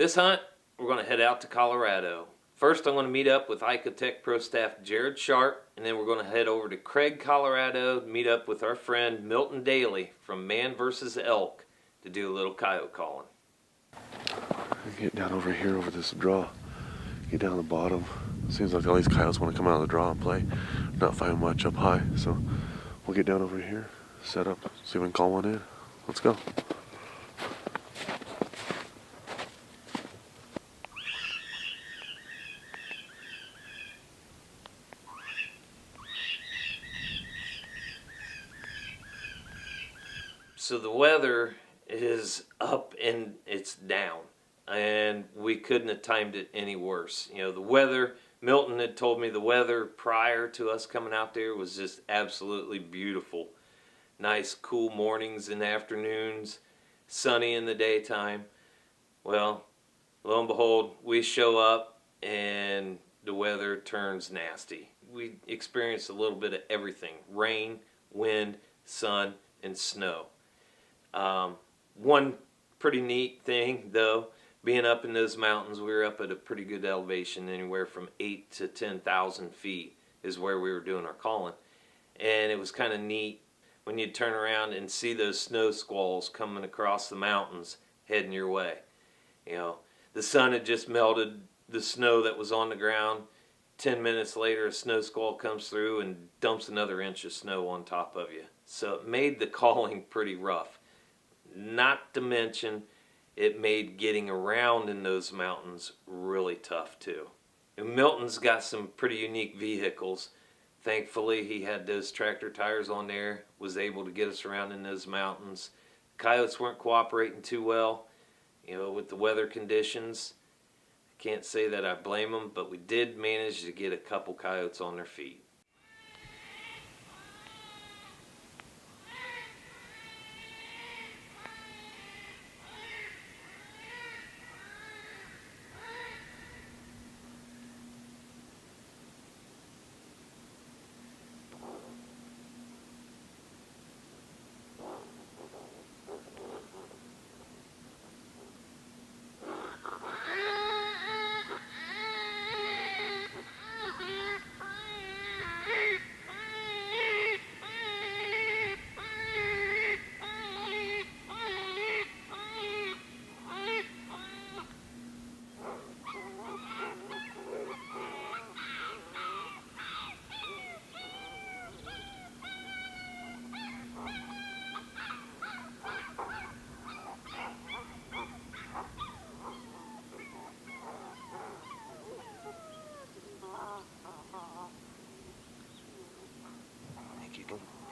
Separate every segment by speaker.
Speaker 1: This hunt, we're going to head out to Colorado. First, I'm going to meet up with ICOtec Prostaff Jarrod Sharp, and then we're going to head over to Craig, Colorado, meet up with our friend Milton Dailey from Man vs. Elk to do a little coyote calling.
Speaker 2: Get down over here over this draw. Get down the bottom. Seems like all these coyotes want to come out of the draw and play. Not finding much up high, so we'll get down over here, set up, see if we can call one in. Let's go.
Speaker 1: So the weather is up and it's down, and we couldn't have timed it any worse. You know, the weather, Milton had told me the weather prior to us coming out there was just absolutely beautiful. Nice cool mornings and afternoons, sunny in the daytime. Well, lo and behold, we show up and the weather turns nasty. We experienced a little bit of everything: rain, wind, sun, and snow. One pretty neat thing, though, being up in those mountains, we were up at a pretty good elevation, anywhere from 8,000 to 10,000 feet is where we were doing our calling. And it was kind of neat when you'd turn around and see those snow squalls coming across the mountains heading your way. You know, the sun had just melted the snow that was on the ground. 10 minutes later, a snow squall comes through and dumps another inch of snow on top of you. So it made the calling pretty rough. Not to mention, it made getting around in those mountains really tough too. And Milton's got some pretty unique vehicles. Thankfully, he had those tractor tires on there, was able to get us around in those mountains. Coyotes weren't cooperating too well, you know, with the weather conditions. I can't say that I blame them, but we did manage to get a couple coyotes on their feet.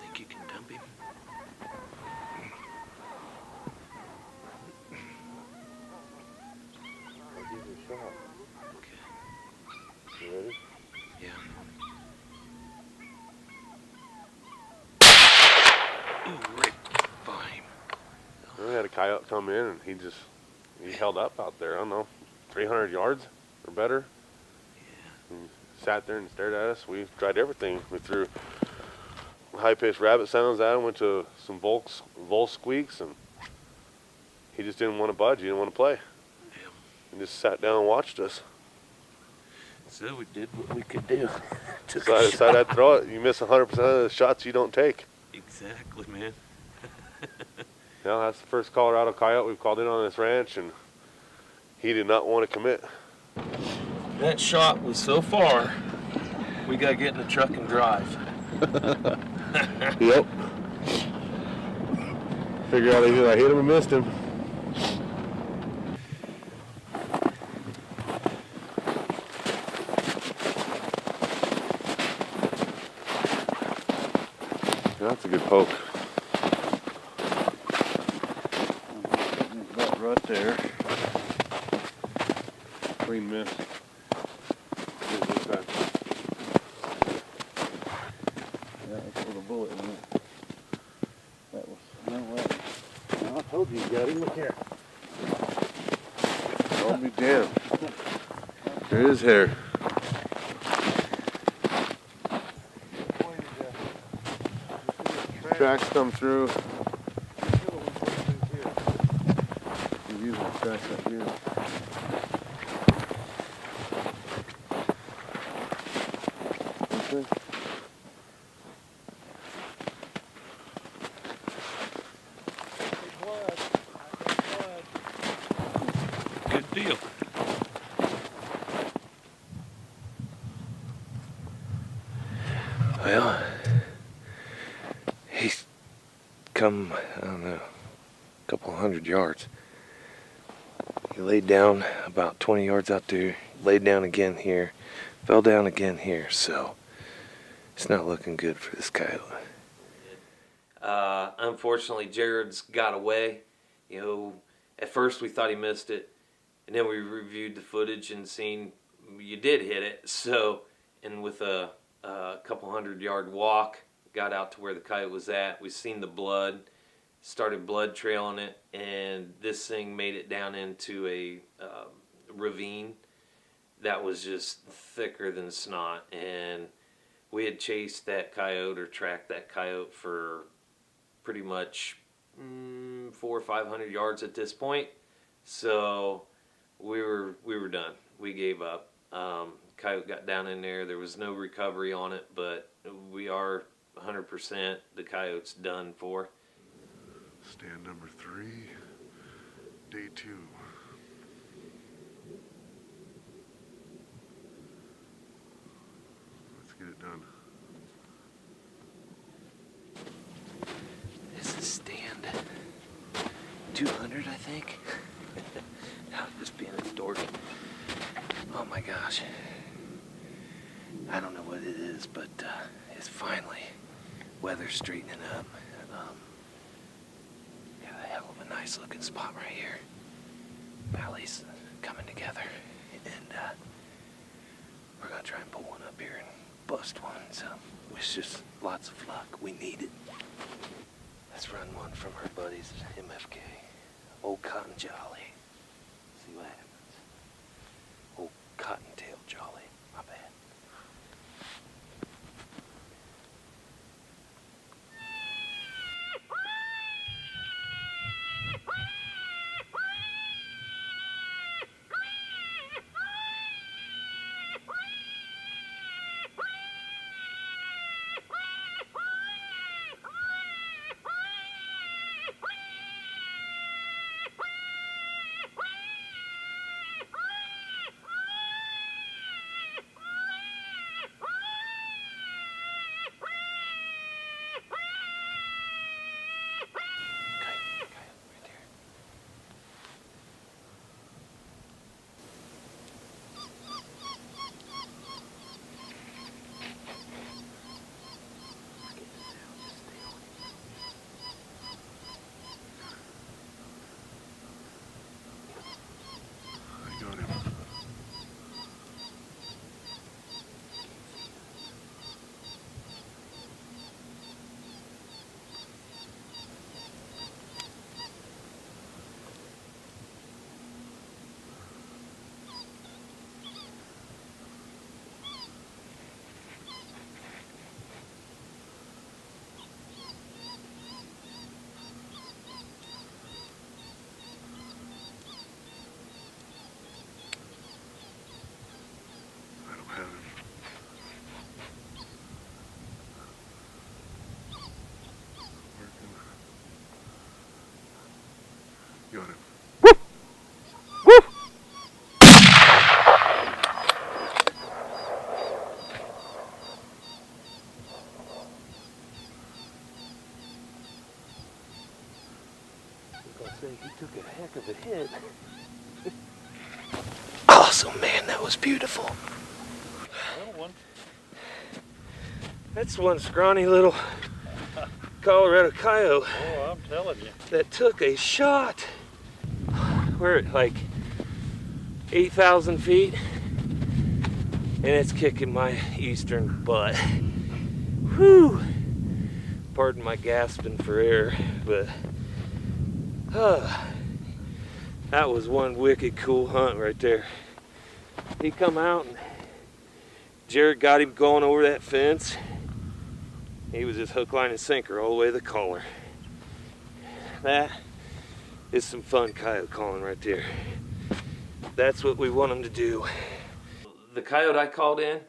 Speaker 1: Think you can dump him?
Speaker 2: I'll give you a shot.
Speaker 1: Okay.
Speaker 2: You ready?
Speaker 1: Yeah. Ooh, right by him.
Speaker 2: We had a coyote come in and he held up out there, I don't know, 300 yards or better.
Speaker 1: Yeah.
Speaker 2: And sat there and stared at us. We tried everything. We threw high-pitched rabbit sounds at him, went to some vol squeaks, and he just didn't want to budge. He didn't want to play.
Speaker 1: Yeah.
Speaker 2: He just sat down and watched us.
Speaker 1: So we did what we could do.
Speaker 2: So I decided I'd throw it. You miss 100% of the shots you don't take.
Speaker 1: Exactly, man.
Speaker 2: Yeah, that's the first Colorado coyote we've called in on this ranch, and he did not want to commit.
Speaker 1: That shot was so far, we got to get in the truck and drive.
Speaker 2: Yep. Figure out either I hit him or missed him. That's a good poke. About right there. Clean miss.
Speaker 3: Bullet in it. That was no way. Well, I told you got him. Look here.
Speaker 2: I'll be damned. There is hair. Tracks come through. You use the tracks right here.
Speaker 4: come, I don't know, a couple 100 yards. He laid down about 20 yards out there, laid down again here, fell down again here, so it's not looking good for this coyote.
Speaker 1: Unfortunately, Jarrod's got away. You know, at first we thought he missed it, and then we reviewed the footage and seen you did hit it. So, and with a couple 100-yard walk, got out to where the coyote was at. We seen the blood, started blood trailing it, and this thing made it down into a ravine that was just thicker than snot. And we had chased that coyote or tracked that coyote for pretty much 400 or 500 yards at this point. So we were done. We gave up. Coyote got down in there. There was no recovery on it, but we are 100% the coyote's done for.
Speaker 2: Stand number 3, day 2. Let's get it done.
Speaker 4: This is stand 200, I think. I'm just being a dork. Oh my gosh. I don't know what it is, but it's finally weather straightening up. Got a hell of a nice looking spot right here. Valley's coming together, and we're gonna try and pull one up here and bust one. So it's just lots of luck. We need it. Let's run one from our buddies at MFK. Old Cotton Jolly. See what happens. Old Cottontail Jolly. My bad.
Speaker 2: I got him. I don't have him. Working. Got him.
Speaker 4: He took a heck of a hit. Awesome, man. That was beautiful.
Speaker 3: Well, one.
Speaker 4: That's one scrawny little Colorado coyote
Speaker 3: Oh, I'm telling you.
Speaker 4: that took a shot. We're at like 8,000 feet, and it's kicking my eastern butt. Whew. Pardon my gasping for air, but that was one wicked cool hunt right there. He come out and Jarrod got him going over that fence. He was just hook, line, and sinker all the way to the collar. That is some fun coyote calling right there. That's what we want him to do.
Speaker 1: The coyote I called in,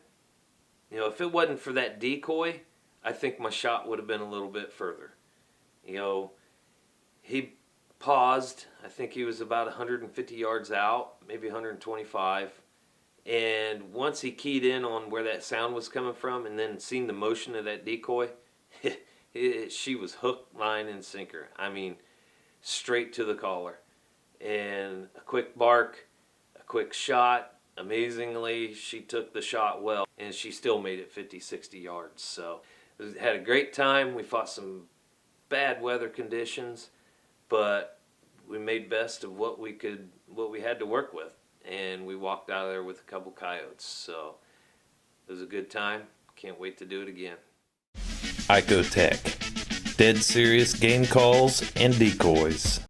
Speaker 1: you know, if it wasn't for that decoy, I think my shot would have been a little bit further. You know, he paused. I think he was about 150 yards out, maybe 125. And once he keyed in on where that sound was coming from and then seen the motion of that decoy, She was hook, line, and sinker. I mean, straight to the collar. And a quick bark, a quick shot. Amazingly, she took the shot well, and she still made it 50, 60 yards. So we had a great time. We fought some bad weather conditions, but we made best of what we had to work with, and we walked out of there with a couple coyotes. So it was a good time. Can't wait to do it again.
Speaker 5: ICOtec. Dead serious game calls and decoys.